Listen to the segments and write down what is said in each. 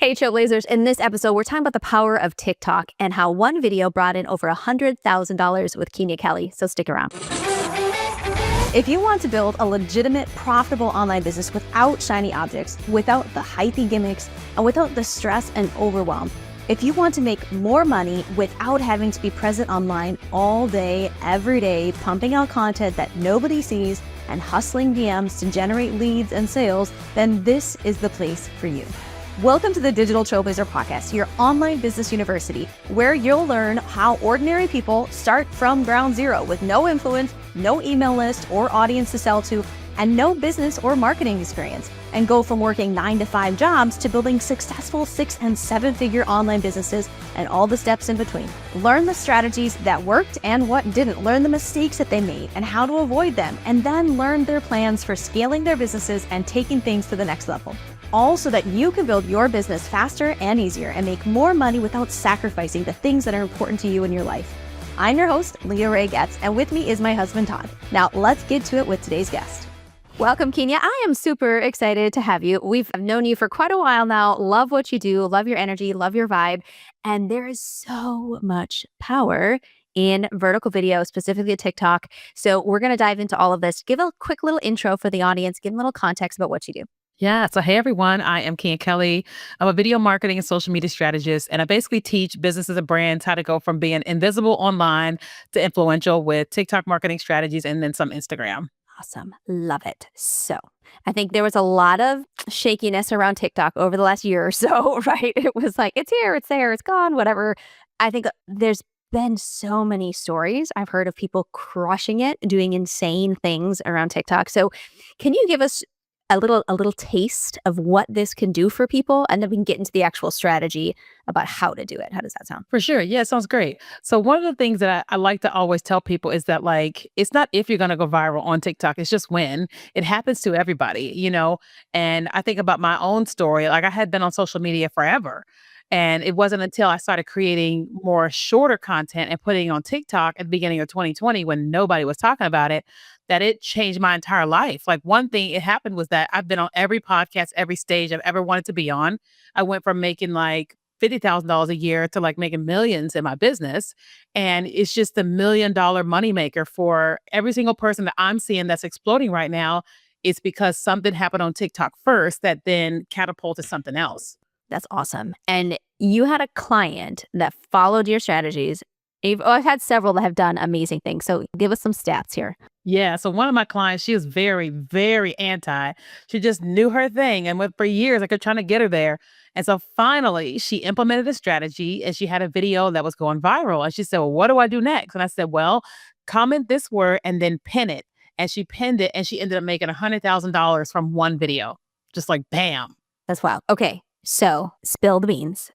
Hey, Trailblazers. In this episode, we're talking about the power of TikTok and how one video brought in over $100,000 with Keenya Kelly. So stick around. If you want to build a legitimate, profitable online business without shiny objects, without the hypey gimmicks, and without the stress and overwhelm, if you want to make more money without having to be present online all day, every day, pumping out content that nobody sees and hustling DMs to generate leads and sales, then this is the place for you. Welcome to the Digital Trailblazer Podcast, your online business university, where you'll learn how ordinary people start from ground zero with no influence, no email list or audience to sell to, and no business or marketing experience, and go from working 9-to-5 jobs to building successful 6- and 7-figure online businesses and all the steps in between. Learn the strategies that worked and what didn't. Learn the mistakes that they made and how to avoid them, and then learn their plans for scaling their businesses and taking things to the next level. All so that you can build your business faster and easier and make more money without sacrificing the things that are important to you in your life. I'm your host, Leah Ray Getz, and with me is my husband, Todd. Now, let's get to it with today's guest. Welcome, Keenya. I am super excited to have you. We've known you for quite a while now. Love what you do, love your energy, love your vibe. And there is so much power in vertical video, specifically TikTok. So we're going to dive into all of this. Give a quick little intro for the audience, give them a little context about what you do. Yeah. So, hey, everyone. I am Keenya Kelly. I'm a video marketing and social media strategist, and I basically teach businesses and brands how to go from being invisible online to influential with TikTok marketing strategies and then some Instagram. Awesome. Love it. So I think there was a lot of shakiness around TikTok over the last year or so, right? It was like, it's here, it's there, it's gone, whatever. I think there's been so many stories I've heard of people crushing it, doing insane things around TikTok. So can you give us a little taste of what this can do for people, and then we can get into the actual strategy about how to do it? How does that sound? For sure. Yeah, it sounds great. So one of the things that I like to always tell people is that, like, it's not if you're going to go viral on TikTok, it's just when. It happens to everybody. And I think about my own story. Like, I had been on social media forever. And it wasn't until I started creating more shorter content and putting it on TikTok at the beginning of 2020, when nobody was talking about it, that it changed my entire life. Like, one thing it happened was that I've been on every podcast, every stage I've ever wanted to be on. I went from making like $50,000 a year to like making millions in my business. And it's just $1 million moneymaker for every single person that I'm seeing that's exploding right now. It's because something happened on TikTok first that then catapulted something else. That's awesome. And you had a client that followed your strategies. I've had several that have done amazing things. So give us some stats here. Yeah. So one of my clients, she was very, very anti. She just knew her thing. And for years, I kept trying to get her there. And so finally, she implemented a strategy, and she had a video that was going viral. And she said, well, what do I do next? And I said, well, comment this word and then pin it. And she pinned it, and she ended up making $100,000 from one video. Just like, bam. That's wild. Okay. So spill the beans.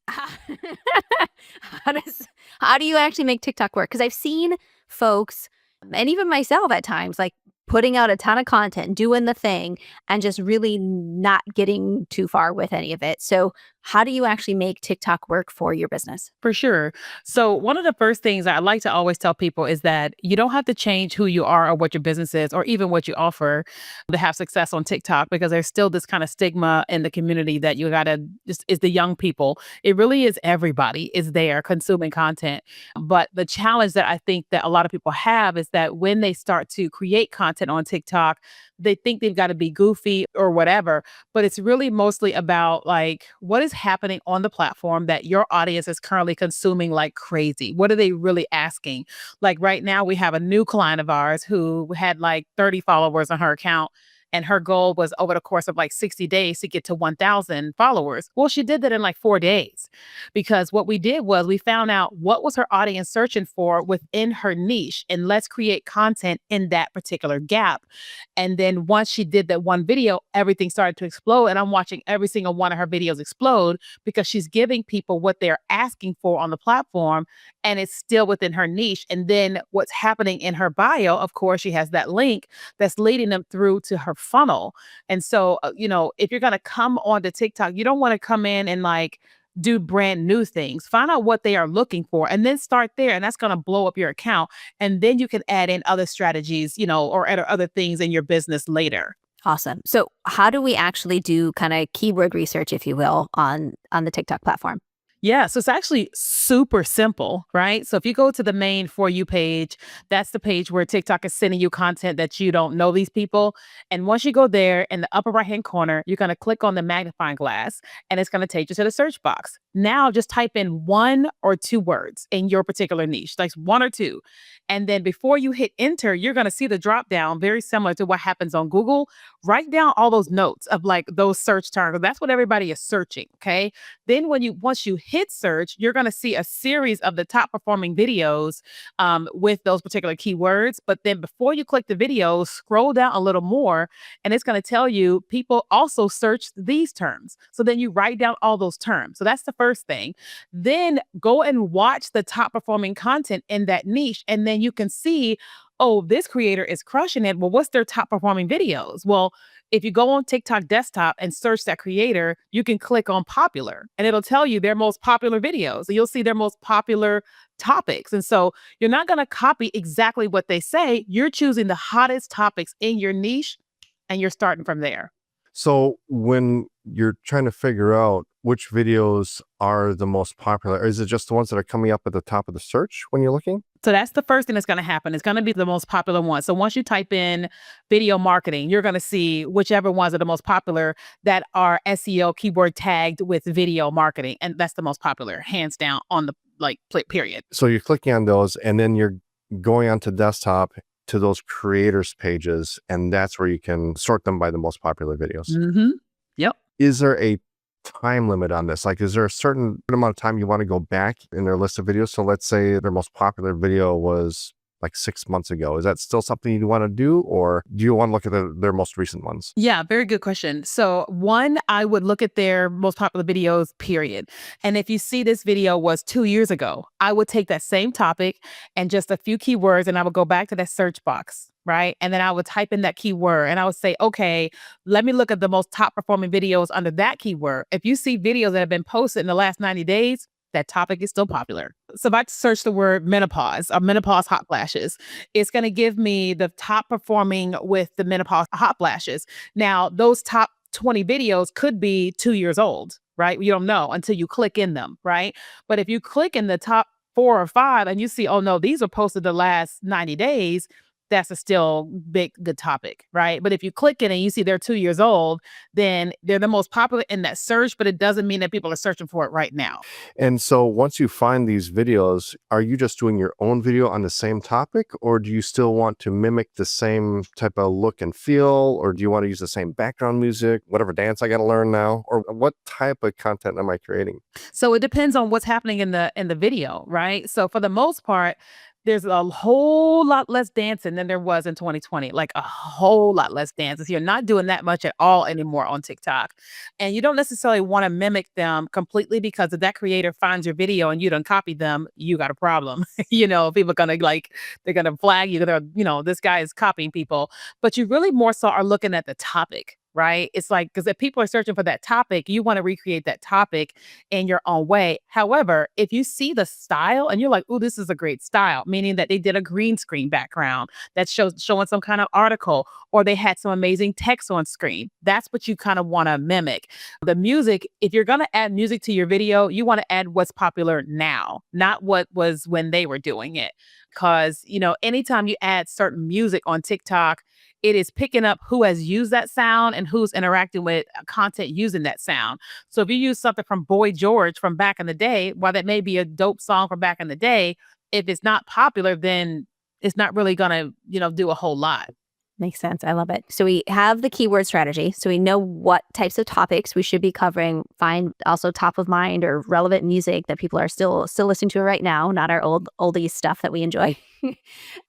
How do you actually make TikTok work? Because I've seen folks, and even myself at times, like putting out a ton of content, doing the thing, and just really not getting too far with any of it. So how do you actually make TikTok work for your business? For sure. So one of the first things I like to always tell people is that you don't have to change who you are or what your business is or even what you offer to have success on TikTok, because there's still this kind of stigma in the community that you gotta just is the young people. It really is everybody is there consuming content. But the challenge that I think that a lot of people have is that when they start to create content on TikTok, they think they've got to be goofy or whatever, but it's really mostly about like what is happening on the platform that your audience is currently consuming like crazy. What are they really asking? Like right now, we have a new client of ours who had like 30 followers on her account. And her goal was over the course of like 60 days to get to 1,000 followers. Well, she did that in like 4 days, because what we did was we found out what was her audience searching for within her niche, and let's create content in that particular gap. And then once she did that one video, everything started to explode. And I'm watching every single one of her videos explode because she's giving people what they're asking for on the platform, and it's still within her niche. And then what's happening in her bio, of course, she has that link that's leading them through to her funnel. And so, if you're going to come onto TikTok, you don't want to come in and like do brand new things. Find out what they are looking for and then start there. And that's going to blow up your account. And then you can add in other strategies, or other things in your business later. Awesome. So how do we actually do kind of keyword research, if you will, on the TikTok platform? Yeah, so it's actually super simple, right? So if you go to the main For You page, that's the page where TikTok is sending you content that you don't know these people. And once you go there in the upper right hand corner, you're going to click on the magnifying glass and it's going to take you to the search box. Now just type in 1 or 2 words in your particular niche, like 1 or 2. And then before you hit enter, you're going to see the drop down very similar to what happens on Google. Write down all those notes of like those search terms. That's what everybody is searching. Okay. Then once you hit search, you're going to see a series of the top performing videos with those particular keywords. But then before you click the videos, scroll down a little more, and it's going to tell you people also search these terms. So then you write down all those terms. So that's the first thing. Then go and watch the top performing content in that niche, and then you can see, oh, this creator is crushing it. Well, what's their top performing videos? Well, if you go on TikTok desktop and search that creator, you can click on popular and it'll tell you their most popular videos. So you'll see their most popular topics. And so you're not going to copy exactly what they say. You're choosing the hottest topics in your niche and you're starting from there. So when you're trying to figure out which videos are the most popular, is it just the ones that are coming up at the top of the search when you're looking? So that's the first thing that's going to happen. It's going to be the most popular one. So once you type in video marketing, you're going to see whichever ones are the most popular that are SEO keyword tagged with video marketing. And that's the most popular, hands down, on the period. So you're clicking on those and then you're going onto desktop to those creators pages, and that's where you can sort them by the most popular videos. Mm-hmm. Yep. Is there a time limit on this? Like, is there a certain amount of time you want to go back in their list of videos? So let's say their most popular video was like 6 months ago. Is that still something you want to do, or do you want to look at their most recent ones? Yeah, very good question. So one, I would look at their most popular videos, period. And if you see this video was 2 years ago, I would take that same topic and just a few keywords and I would go back to that search box, right? And then I would type in that keyword and I would say, okay, let me look at the most top performing videos under that keyword. If you see videos that have been posted in the last 90 days, that topic is still popular. So if I search the word menopause or menopause hot flashes, it's going to give me the top performing with the menopause hot flashes. Now, those top 20 videos could be 2 years old, right? You don't know until you click in them, right? But if you click in the top 4 or 5 and you see, oh no, these are posted the last 90 days, that's a still good topic, right? But if you click it and you see they're 2 years old, then they're the most popular in that search, but it doesn't mean that people are searching for it right now. And so once you find these videos, are you just doing your own video on the same topic, or do you still want to mimic the same type of look and feel, or do you want to use the same background music, whatever dance I got to learn now, or what type of content am I creating? So it depends on what's happening in the video, right? So for the most part, there's a whole lot less dancing than there was in 2020, like a whole lot less dances. You're not doing that much at all anymore on TikTok. And you don't necessarily want to mimic them completely, because if that creator finds your video and you don't copy them, you got a problem. People are going to they're going to flag you. This guy is copying people. But you really more so are looking at the topic. Right? It's like, because if people are searching for that topic, you want to recreate that topic in your own way. However, if you see the style and you're like, oh, this is a great style, meaning that they did a green screen background that showing some kind of article, or they had some amazing text on screen, that's what you kind of want to mimic. The music, if you're going to add music to your video, you want to add what's popular now, not what was when they were doing it. Because, anytime you add certain music on TikTok, it is picking up who has used that sound and who's interacting with content using that sound. So if you use something from Boy George from back in the day, while that may be a dope song from back in the day, if it's not popular, then it's not really going to, do a whole lot. Makes sense. I love it. So we have the keyword strategy. So we know what types of topics we should be covering. Find also top of mind or relevant music that people are still listening to right now, not our oldies stuff that we enjoy.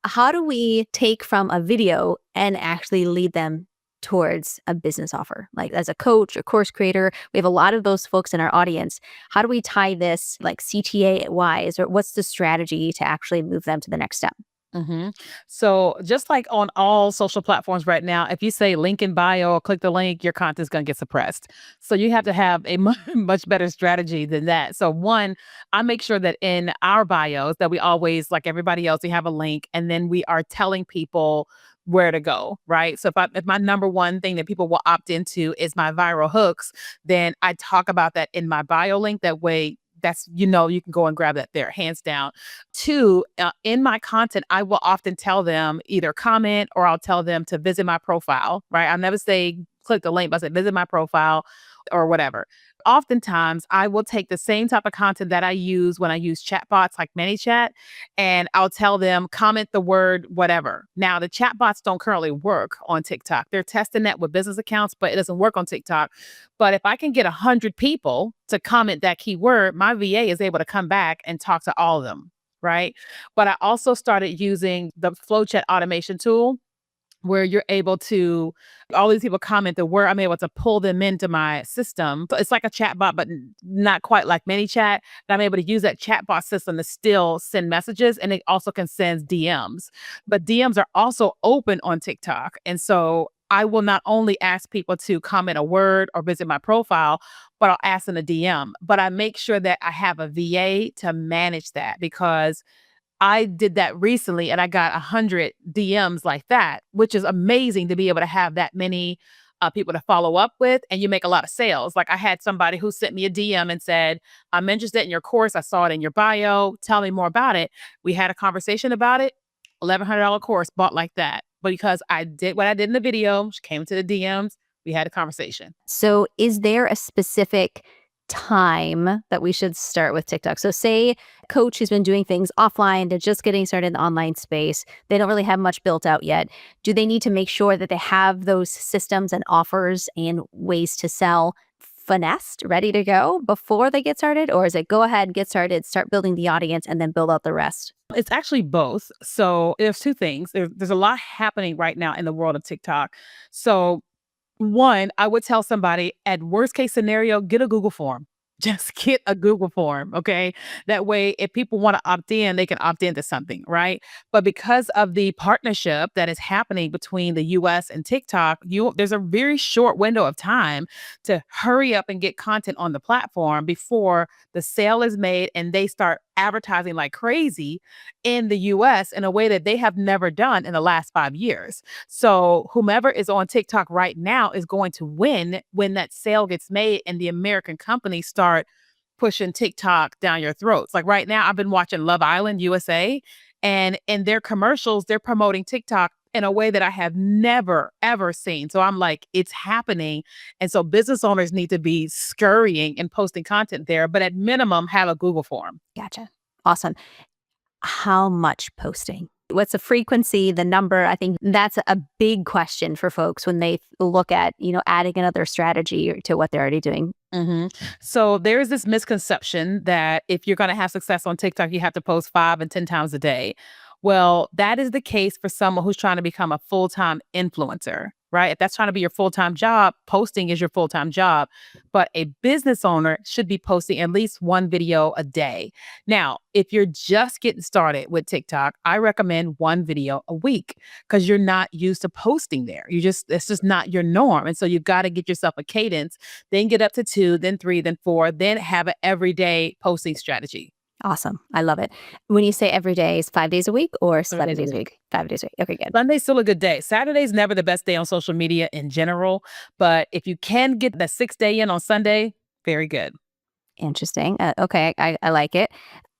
How do we take from a video and actually lead them towards a business offer? Like as a coach or course creator, we have a lot of those folks in our audience. How do we tie this like CTA wise, or what's the strategy to actually move them to the next step? Mm-hmm. So just like on all social platforms right now, if you say link in bio or click the link, your content's going to get suppressed. So you have to have a much better strategy than that. So one, I make sure that in our bios that we always, like everybody else, we have a link, and then we are telling people where to go, right? So if my number one thing that people will opt into is my viral hooks, then I talk about that in my bio link. That way, you can go and grab that there, hands down. Two, in my content, I will often tell them either comment or I'll tell them to visit my profile, right? I'll never say click the link, but I say visit my profile or whatever. Oftentimes, I will take the same type of content that I use when I use chatbots like ManyChat, and I'll tell them comment the word whatever. Now, the chatbots don't currently work on TikTok. They're testing that with business accounts, but it doesn't work on TikTok. But if I can get 100 people to comment that keyword, my VA is able to come back and talk to all of them, right? But I also started using the flow chat automation tool where you're able to all these people comment the word, I'm able to pull them into my system. So it's like a chat bot, but not quite like ManyChat. And I'm able to use that chat bot system to still send messages, and it also can send DMs. But DMs are also open on TikTok. And so I will not only ask people to comment a word or visit my profile, but I'll ask in a DM. But I make sure that I have a VA to manage that, because I did that recently and I got 100 DMs like that, which is amazing to be able to have that many people to follow up with, and you make a lot of sales. Like I had somebody who sent me a DM and said, I'm interested in your course. I saw it in your bio. Tell me more about it. We had a conversation about it. $1,100 course bought like that. But because I did what I did in the video, she came to the DMs, we had a conversation. So is there a specific time that we should start with TikTok? So say coach who's been doing things offline, they're just getting started in the online space. They don't really have much built out yet. Do they need to make sure that they have those systems and offers and ways to sell finessed, ready to go before they get started? Or is it go ahead, get started, start building the audience, and then build out the rest? It's actually both. So there's two things. There's a lot happening right now in the world of TikTok. So one, I would tell somebody at worst case scenario, get a Google form. Just get a Google form, okay? That way, if people want to opt in, they can opt into something, right? But because of the partnership that is happening between the US and TikTok, there's a very short window of time to hurry up and get content on the platform before the sale is made and they start advertising like crazy in the US in a way that they have never done in the last 5 years. So whomever is on TikTok right now is going to win when that sale gets made and the American companies start pushing TikTok down your throats. Like right now, I've been watching Love Island USA, and in their commercials, they're promoting TikTok in a way that I have never, ever seen. So I'm like, it's happening. And so business owners need to be scurrying and posting content there, but at minimum, have a Google form. Gotcha. Awesome. How much posting? What's the frequency, the number? I think that's a big question for folks when they look at, adding another strategy to what they're already doing. So there's this misconception that if you're going to have success on TikTok, you have to post 5 and 10 times a day. Well, that is the case for someone who's trying to become a full-time influencer, right? If that's trying to be your full-time job, posting is your full-time job. But a business owner should be posting at least one video a day. Now, if you're just getting started with TikTok, I recommend one video a week because you're not used to posting there. It's just not your norm. And so you've got to get yourself a cadence, then get up to 2, then 3, then 4, then have an everyday posting strategy. Awesome. I love it. When you say every day, is 5 days a week or 7 days a week? 5 days a week. Okay, good. Sunday's still a good day. Saturday's never the best day on social media in general, but if you can get the 6th day in on Sunday, very good. Interesting. Okay, I like it.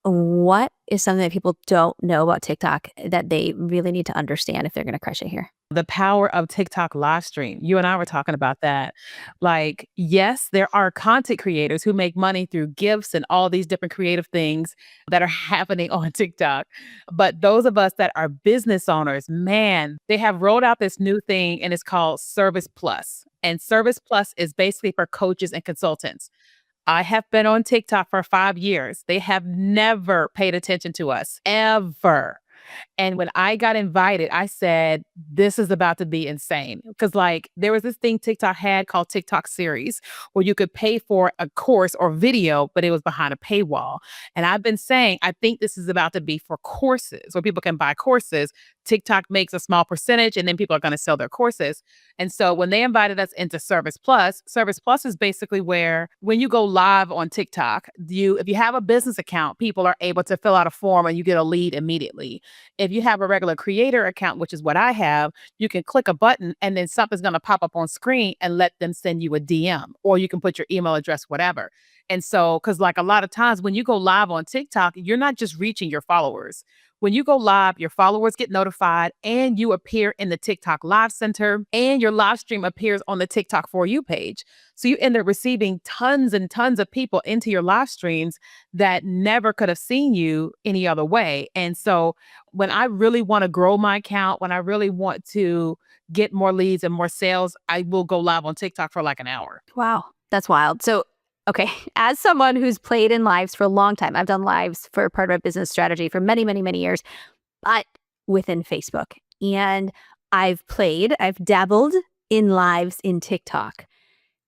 What is something that people don't know about TikTok that they really need to understand if they're going to crush it here? The power of TikTok live stream. You and I were talking about that. Like, yes, there are content creators who make money through gifts and all these different creative things that are happening on TikTok. But those of us that are business owners, man, they have rolled out this new thing and it's called Service Plus. And Service Plus is basically for coaches and consultants. I have been on TikTok for 5 years. They have never paid attention to us, ever. And when I got invited, I said, this is about to be insane. Because there was this thing TikTok had called TikTok series where you could pay for a course or video, but it was behind a paywall. And I've been saying, I think this is about to be for courses where people can buy courses. TikTok makes a small percentage and then people are going to sell their courses. And so when they invited us into Service Plus is basically where when you go live on TikTok, if you have a business account, people are able to fill out a form and you get a lead immediately. If you have a regular creator account, which is what I have, you can click a button and then something's going to pop up on screen and let them send you a DM, or you can put your email address, whatever. And so, because like a lot of times when you go live on TikTok, you're not just reaching your followers. When you go live, your followers get notified and you appear in the TikTok Live Center and your live stream appears on the TikTok For You page. So you end up receiving tons and tons of people into your live streams that never could have seen you any other way. And so when I really want to grow my account, when I really want to get more leads and more sales, I will go live on TikTok for like an hour. Wow, that's wild. So, okay, as someone who's played in lives for a long time, I've done lives for part of my business strategy for many, many, many years, but within Facebook. And I've dabbled in lives in TikTok.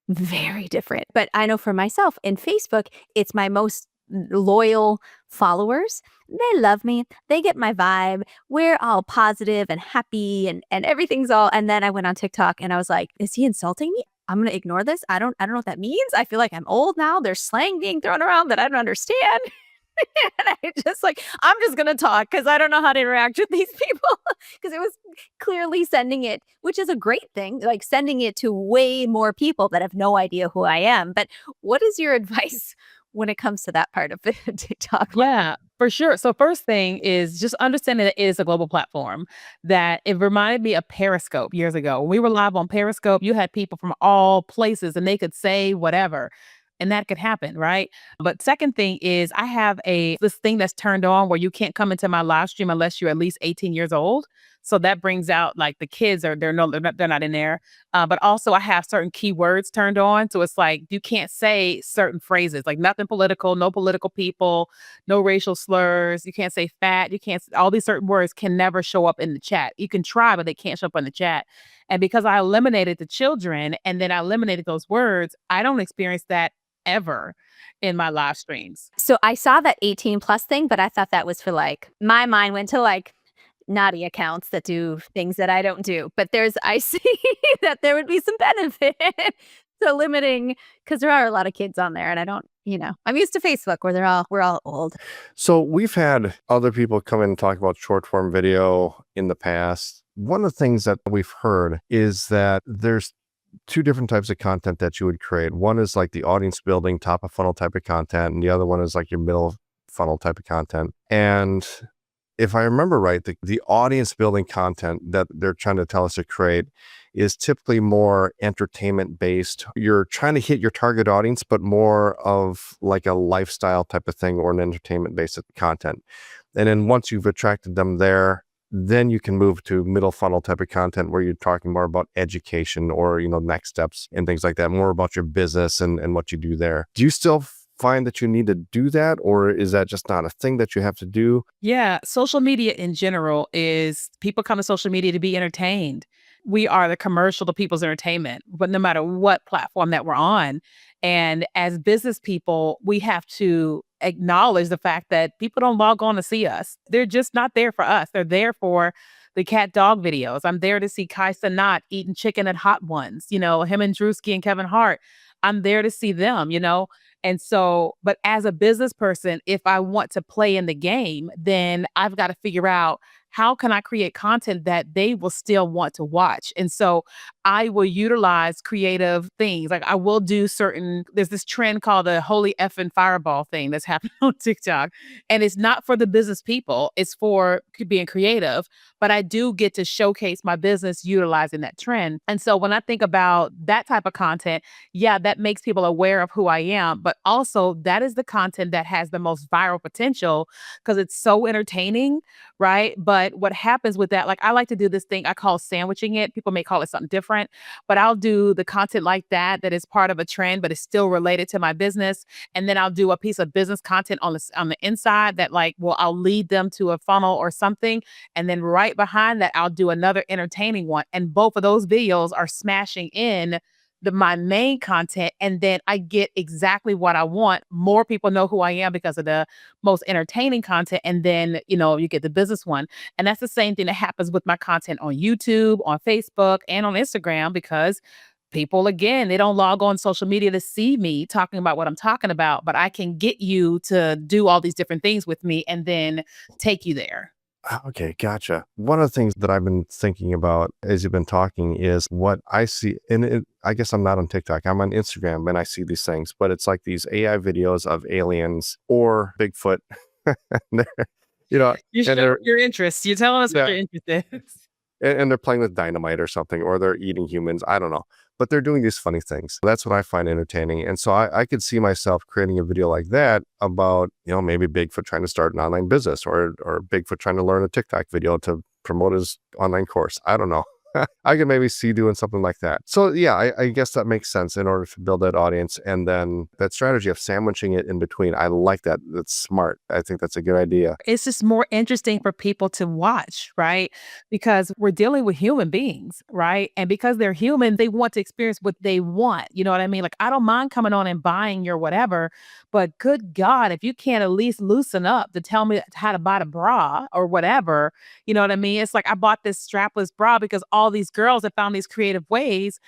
Very different. But I know for myself in Facebook, it's my most loyal followers. They love me. They get my vibe. We're all positive and happy and everything's all. And then I went on TikTok and I was like, is he insulting me? I'm going to ignore this. I don't know what that means. I feel like I'm old now. There's slang being thrown around that I don't understand. And I'm just going to talk because I don't know how to interact with these people, because it was clearly sending it, which is a great thing, like sending it to way more people that have no idea who I am. But what is your advice when it comes to that part of the TikTok? Yeah, for sure. So first thing is just understanding that it is a global platform, that it reminded me of Periscope years ago. When we were live on Periscope, you had people from all places and they could say whatever. And that could happen, right? But second thing is I have this thing that's turned on where you can't come into my live stream unless you're at least 18 years old. So that brings out like the kids they're not in there. But also I have certain keywords turned on. So it's like you can't say certain phrases, like nothing political, no political people, no racial slurs. You can't say fat. All these certain words can never show up in the chat. You can try, but they can't show up in the chat. And because I eliminated the children and then I eliminated those words, I don't experience that ever in my live streams. So I saw that 18 plus thing, but I thought that was for my mind went to naughty accounts that do things that I don't do. But I see that there would be some benefit to limiting, because there are a lot of kids on there and I don't, I'm used to Facebook where we're all old. So we've had other people come in and talk about short form video in the past. One of the things that we've heard is that there's two different types of content that you would create. One is like the audience building, top of funnel type of content, and the other one is like your middle funnel type of content. And if I remember right, the audience building content that they're trying to tell us to create is typically more entertainment based. You're trying to hit your target audience, but more of like a lifestyle type of thing or an entertainment based content. And then once you've attracted them there, then you can move to middle funnel type of content where you're talking more about education or, next steps and things like that, more about your business and what you do there. Do you still find that you need to do that, or is that just not a thing that you have to do? Yeah, social media in general is people come to social media to be entertained. We are the commercial to people's entertainment, but no matter what platform that we're on. And as business people, we have to acknowledge the fact that people don't log on to see us. They're just not there for us. They're there for the cat dog videos. I'm there to see Kai Cenat eating chicken at Hot Ones, him and Drewski and Kevin Hart. I'm there to see them, And so, but as a business person, if I want to play in the game, then I've got to figure out how can I create content that they will still want to watch? And so I will utilize creative things. Like I will do there's this trend called the holy effing fireball thing that's happening on TikTok. And it's not for the business people. It's for being creative, but I do get to showcase my business utilizing that trend. And so when I think about that type of content, yeah, that makes people aware of who I am, but also that is the content that has the most viral potential because it's so entertaining, right? But what happens with that, like I like to do this thing I call sandwiching it. People may call it something different, but I'll do the content like that is part of a trend, but it's still related to my business. And then I'll do a piece of business content on the inside that I'll lead them to a funnel or something. And then right behind that, I'll do another entertaining one. And both of those videos are smashing in my main content, and then I get exactly what I want. More people know who I am because of the most entertaining content, and then, you get the business one. And that's the same thing that happens with my content on YouTube, on Facebook, and on Instagram, because people, again, they don't log on social media to see me talking about what I'm talking about, but I can get you to do all these different things with me and then take you there. Okay, gotcha. One of the things that I've been thinking about as you've been talking is what I see. I guess I'm not on TikTok. I'm on Instagram and I see these things, but it's like these AI videos of aliens or Bigfoot. They're, you know, You and show your interest. You're telling us what yeah, your interest is. and they're playing with dynamite or something, or they're eating humans. I don't know. But they're doing these funny things. That's what I find entertaining. And so I could see myself creating a video like that about, maybe Bigfoot trying to start an online business or Bigfoot trying to learn a TikTok video to promote his online course. I don't know. I could maybe see doing something like that. So yeah, I guess that makes sense in order to build that audience. And then that strategy of sandwiching it in between, I like that. That's smart. I think that's a good idea. It's just more interesting for people to watch, right? Because we're dealing with human beings, right? And because they're human, they want to experience what they want. You know what I mean? Like, I don't mind coming on and buying your whatever, but good God, if you can't at least loosen up to tell me how to buy the bra or whatever, you know what I mean? It's like I bought this strapless bra because all these girls have found these creative ways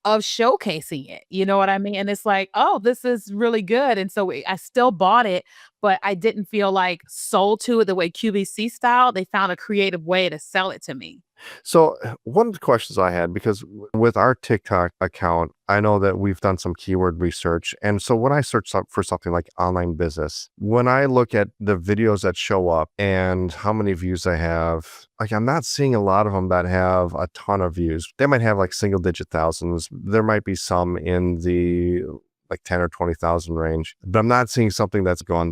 of showcasing it. You know what I mean? And it's like, oh, this is really good. And so I still bought it, but I didn't feel like sold to it the way QVC style. They found a creative way to sell it to me. So one of the questions I had, because with our TikTok account, I know that we've done some keyword research. And so when I search for something like online business, when I look at the videos that show up and how many views I have, like, I'm not seeing a lot of them that have a ton of views. They might have like single digit thousands. There might be some in the like 10 or 20,000 range, but I'm not seeing something that's gone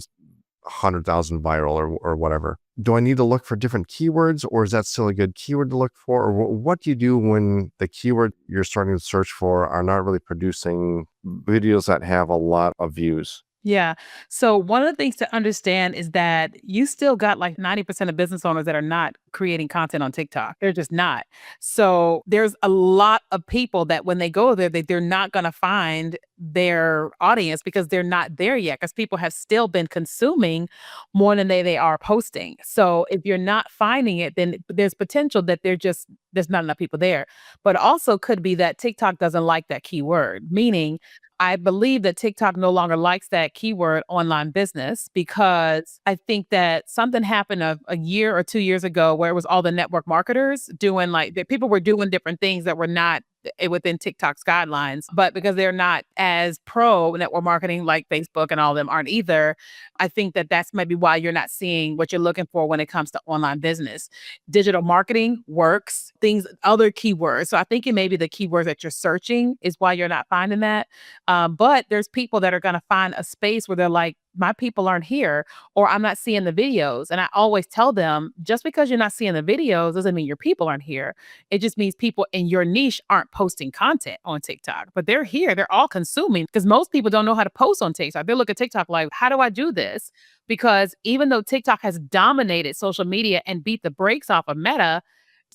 100,000 viral or whatever. Do I need to look for different keywords, or is that still a good keyword to look for? Or what do you do when the keyword you're starting to search for are not really producing videos that have a lot of views? Yeah. So one of the things to understand is that you still got like 90% of business owners that are not creating content on TikTok. They're just not. So there's a lot of people that when they go there, they're not going to find their audience because they're not there yet, because people have still been consuming more than they are posting. So if you're not finding it, then there's potential that there's not enough people there. But also could be that TikTok doesn't like that keyword, meaning I believe that TikTok no longer likes that keyword online business, because I think that something happened a year or 2 years ago where it was all the network marketers doing like that. People were doing different things that were not within TikTok's guidelines, but because they're not as pro network marketing like Facebook and all of them aren't either, I think that that's maybe why you're not seeing what you're looking for when it comes to online business. Digital marketing works, things, other keywords. So I think it may be the keywords that you're searching is why you're not finding that. But there's people that are going to find a space where they're like, my people aren't here, or I'm not seeing the videos. And I always tell them, just because you're not seeing the videos doesn't mean your people aren't here. It just means people in your niche aren't posting content on TikTok, but they're here. They're all consuming, because most people don't know how to post on TikTok. They look at TikTok like, how do I do this? Because even though TikTok has dominated social media and beat the brakes off of Meta,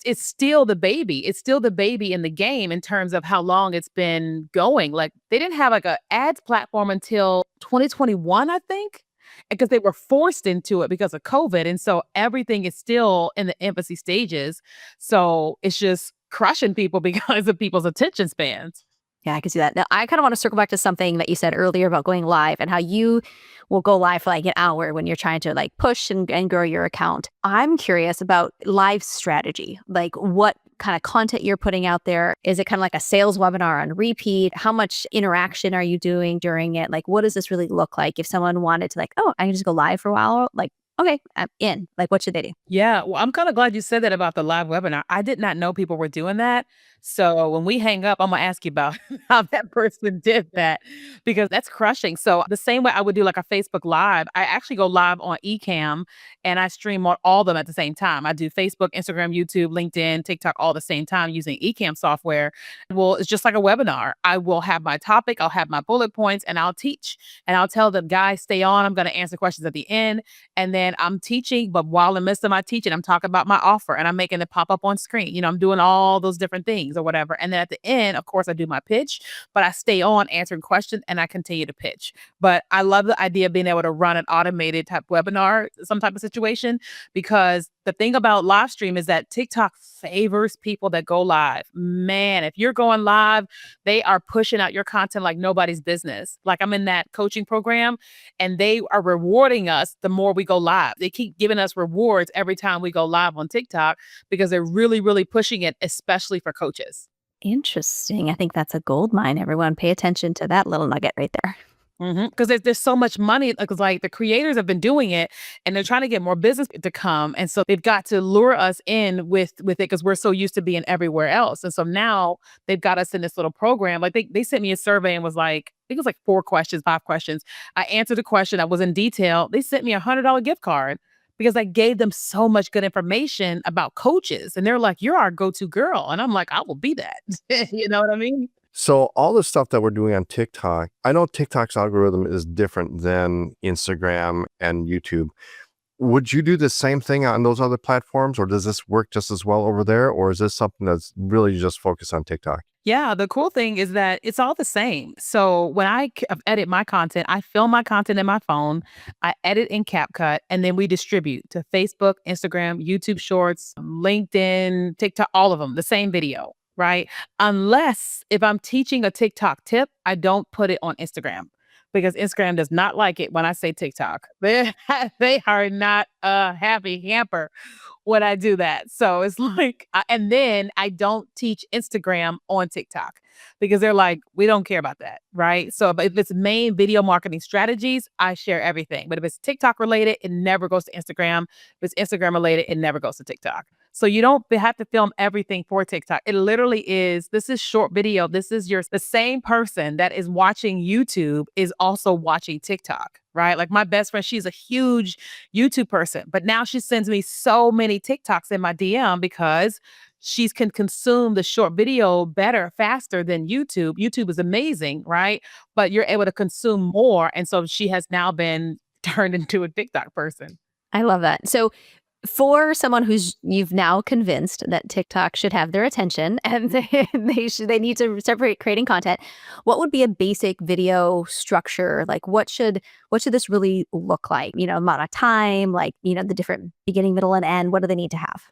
it's still the baby. It's still the baby in the game in terms of how long it's been going. Like, they didn't have like a ads platform until 2021, I think, because they were forced into it because of COVID. And so everything is still in the infancy stages. So it's just crushing people because of people's attention spans. Yeah, I can see that. Now, I kind of want to circle back to something that you said earlier about going live and how you will go live for like an hour when you're trying to like push and grow your account. I'm curious about live strategy, like what kind of content you're putting out there. Is it kind of like a sales webinar on repeat? How much interaction are you doing during it? Like, what does this really look like if someone wanted to like, oh, I can just go live for a while? Like, okay, I'm in. Like, what should they do? Yeah, well, I'm kind of glad you said that about the live webinar. I did not know people were doing that. So when we hang up, I'm gonna ask you about how that person did that, because that's crushing. So the same way I would do like a Facebook Live, I actually go live on Ecamm and I stream on all of them at the same time. I do Facebook, Instagram, YouTube, LinkedIn, TikTok all the same time using Ecamm software. Well, it's just like a webinar. I will have my topic, I'll have my bullet points, and I'll teach. And I'll tell them, guys, stay on. I'm gonna answer questions at the end. And then I'm teaching, but while in the midst of my teaching, I'm talking about my offer and I'm making it pop up on screen. I'm doing all those different things. questions or whatever. And then at the end, of course, I do my pitch, but I stay on answering questions and I continue to pitch. But I love the idea of being able to run an automated type webinar, some type of situation, because the thing about live stream is that TikTok favors people that go live. Man, if you're going live, they are pushing out your content like nobody's business. Like I'm in that coaching program and they are rewarding us the more we go live. They keep giving us rewards every time we go live on TikTok because they're really, really pushing it, especially for coaches. Interesting. I think that's a gold mine. Everyone pay attention to that little nugget right there. Because there's so much money. Because like the creators have been doing it, and they're trying to get more business to come, and so they've got to lure us in with it because we're so used to being everywhere else. And so now they've got us in this little program. Like they sent me a survey and was like, I think it was like 4 questions, 5 questions. I answered a question that was in detail. They sent me $100 gift card because I gave them so much good information about coaches, and they're like, "You're our go-to girl," and I'm like, "I will be that." You know what I mean? So all the stuff that we're doing on TikTok, I know TikTok's algorithm is different than Instagram and YouTube. Would you do the same thing on those other platforms, or does this work just as well over there, or is this something that's really just focused on TikTok? Yeah, the cool thing is that it's all the same. So when I edit my content, I film my content in my phone, I edit in CapCut, and then we distribute to Facebook, Instagram, YouTube Shorts, LinkedIn, TikTok, all of them, the same video, right? Unless if I'm teaching a TikTok tip, I don't put it on Instagram because Instagram does not like it when I say TikTok. They are not a happy camper when I do that. So it's like, and then I don't teach Instagram on TikTok because they're like, we don't care about that. Right. So if it's main video marketing strategies, I share everything. But if it's TikTok related, it never goes to Instagram. If it's Instagram related, it never goes to TikTok. So you don't have to film everything for TikTok. It literally is, this is short video. This is the same person that is watching YouTube is also watching TikTok, right? Like my best friend, she's a huge YouTube person, but now she sends me so many TikToks in my DM because she can consume the short video better, faster than YouTube. YouTube is amazing, right? But you're able to consume more. And so she has now been turned into a TikTok person. I love that. So for someone you've now convinced that TikTok should have their attention and they need to separate creating content, what would be a basic video structure? Like what should this really look like? Amount of time, like, the different beginning, middle, and end. What do they need to have?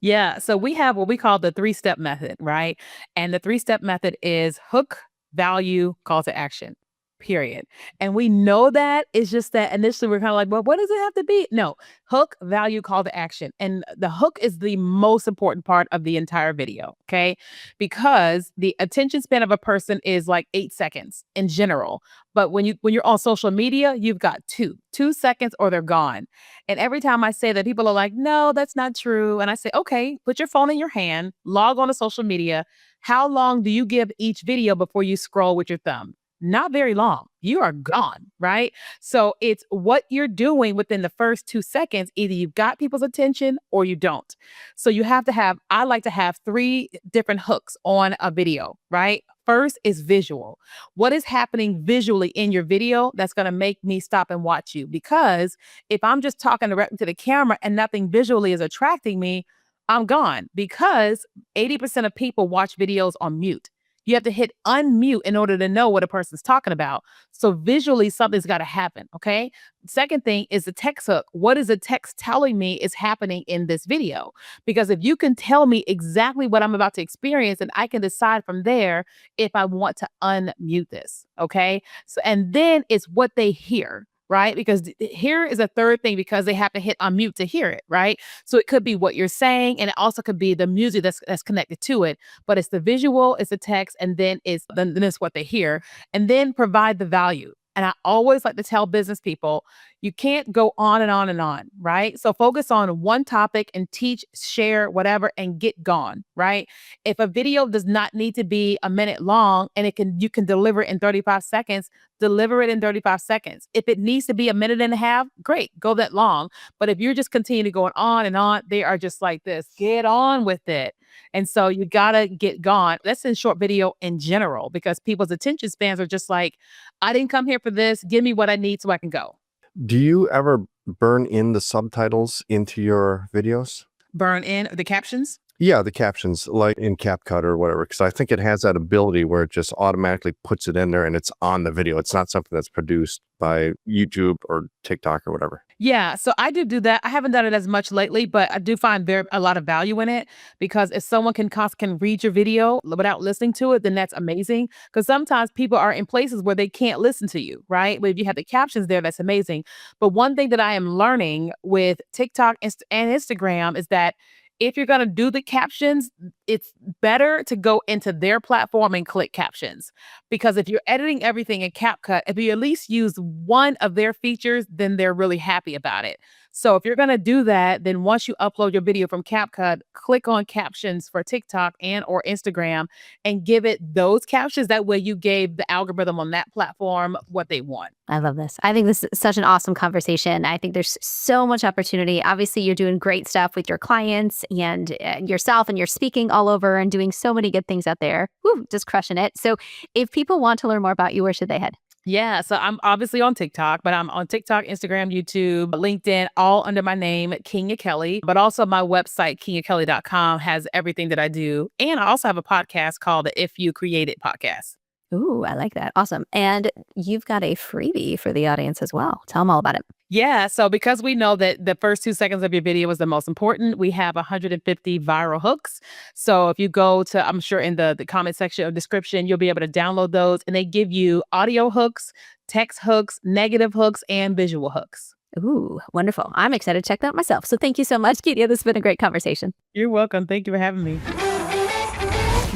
Yeah. So we have what we call the 3-step method, right? And the 3-step method is hook, value, call to action. Period. And we know that it's just that initially we're kind of like, well, what does it have to be? No, hook, value, call to action. And the hook is the most important part of the entire video. Okay. Because the attention span of a person is like 8 seconds in general. But when you're on social media, you've got 2 seconds or they're gone. And every time I say that, people are like, no, that's not true. And I say, okay, put your phone in your hand, log on to social media. How long do you give each video before you scroll with your thumb? Not very long. You are gone, right? So it's what you're doing within the first 2 seconds. Either you've got people's attention or you don't. So I like to have 3 different hooks on a video, right? First is visual. What is happening visually in your video that's going to make me stop and watch you? Because if I'm just talking directly to the camera and nothing visually is attracting me, I'm gone because 80% of people watch videos on mute. You have to hit unmute in order to know what a person's talking about. So visually, something's got to happen. Okay. Second thing is the text hook. What is the text telling me is happening in this video? Because if you can tell me exactly what I'm about to experience, and I can decide from there if I want to unmute this. Okay. So, and then it's what they hear. Right? Because here is a third thing because they have to hit unmute to hear it, right? So it could be what you're saying, and it also could be the music that's connected to it. But it's the visual, it's the text, and then it's what they hear, and then provide the value. And I always like to tell business people, you can't go on and on and on, right? So focus on one topic and teach, share, whatever, and get gone, right? If a video does not need to be a minute long and you can deliver it in 35 seconds, deliver it in 35 seconds. If it needs to be a minute and a half, great, go that long. But if you're just continuing going on and on, they are just like this, get on with it. And so you gotta get gone. That's in short video in general, because people's attention spans are just like, I didn't come here for this. Give me what I need so I can go. Do you ever burn in the subtitles into your videos? Burn in the captions? Yeah, the captions like in CapCut or whatever, because I think it has that ability where it just automatically puts it in there and it's on the video. It's not something that's produced by YouTube or TikTok or whatever. Yeah, so I do that. I haven't done it as much lately, but I do find a lot of value in it because if someone can read your video without listening to it, then that's amazing. Because sometimes people are in places where they can't listen to you, right? But if you have the captions there, that's amazing. But one thing that I am learning with TikTok and Instagram is that if you're going to do the captions, it's better to go into their platform and click captions. Because if you're editing everything in CapCut, if you at least use one of their features, then they're really happy about it. So if you're going to do that, then once you upload your video from CapCut, click on captions for TikTok and or Instagram and give it those captions. That way you gave the algorithm on that platform what they want. I love this. I think this is such an awesome conversation. I think there's so much opportunity. Obviously, you're doing great stuff with your clients and yourself, and you're speaking all over and doing so many good things out there. Woo, just crushing it. So if people want to learn more about you, where should they head? Yeah, so I'm obviously on TikTok, but I'm on TikTok, Instagram, YouTube, LinkedIn, all under my name, Keenya Kelly. But also my website, KeenyaKelly.com, has everything that I do. And I also have a podcast called the If You Create It podcast. Ooh, I like that. Awesome. And you've got a freebie for the audience as well. Tell them all about it. Yeah, so because we know that the first 2 seconds of your video is the most important, we have 150 viral hooks. So if you go to, I'm sure in the comment section or description, you'll be able to download those. And they give you audio hooks, text hooks, negative hooks, and visual hooks. Ooh, wonderful. I'm excited to check that out myself. So thank you so much, Keenya. This has been a great conversation. You're welcome. Thank you for having me.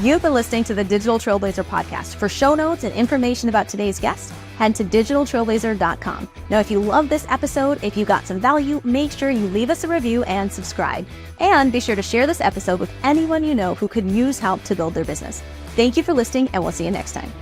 You've been listening to the Digital Trailblazer podcast. For show notes and information about today's guest, head to digitaltrailblazer.com. Now, if you love this episode, if you got some value, make sure you leave us a review and subscribe. And be sure to share this episode with anyone you know who could use help to build their business. Thank you for listening, and we'll see you next time.